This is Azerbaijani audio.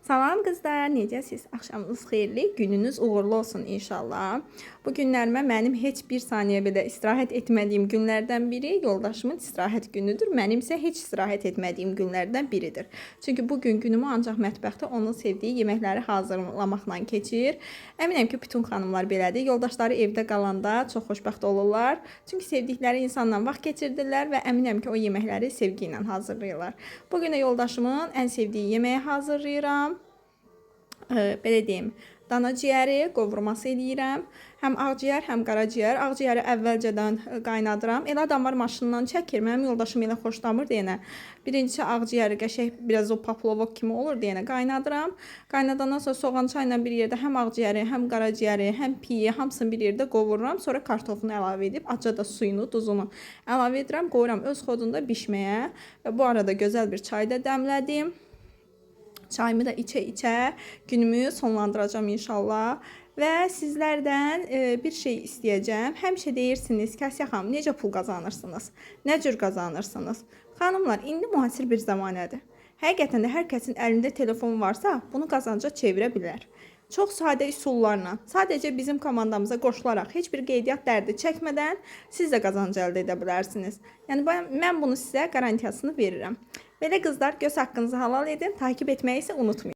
Salam qızlar, necəsiz? Axşamınız xeyirli, gününüz uğurlu olsun inşallah. Bu günlərimə mənim heç bir saniyə belə istirahət etmədiyim günlərdən biri yoldaşımın istirahət günüdür. Mənim isə heç istirahət etmədiyim günlərdən biridir. Çünki bu gün günümü ancaq mətbəxdə onun sevdiyi yeməkləri hazırlamaqla keçir. Əminəm ki, bütün xanımlar belədir. Yoldaşları evdə qalanda çox xoşbəxt olurlar. Çünki sevdikləri insanla vaxt keçirdirlər və əminəm ki, o yeməkləri sevgi ilə hazırlayırlar. Bu gün də yoldaşımın ən sevdiyi yeməyi hazırlayıram. Belə deyim, dana ciyəri qovurması eləyirəm. Həm ağciyər, həm qaraciyər. Ağciyəri əvvəlcədən qaynadıram. Elə adamlar maşından çəkir. Mənim yoldaşım elə xoşlamır deyənə. Birincisi ağciyəri qəşəng biraz o paplovok kimi olur deyənə qaynadıram. Qaynadandan sonra soğan çayla bir yerdə həm ağciyəri, həm qaraciyəri, həm piyi hamısını bir yerdə qovururam. Sonra kartofunu əlavə edib, acı da suyunu, duzunu əlavə edirəm, qoyuram öz xodunda bişməyə. Və bu arada gözəl bir çay da dəmlədim. Çayımı da içə-içə günümü sonlandıracağım inşallah. Və sizlərdən bir şey istəyəcəm. Həmişə deyirsiniz, Kəsiyə xanım, necə pul qazanırsınız? Nə cür qazanırsınız? Xanımlar, indi müasir bir zamanədir. Həqiqətən də hər kəsin əlində telefon varsa, bunu qazanca çevirə bilər. Çox sadə üsullarla, sadəcə bizim komandamıza qoşularaq, heç bir qeydiyyat dərdi çəkmədən siz də qazancı əldə edə bilərsiniz. Yəni, mən bunu sizə qarantiyasını verirəm. Belə qızlar, göz haqqınızı halal edin, takip etməyi isə unutmayın.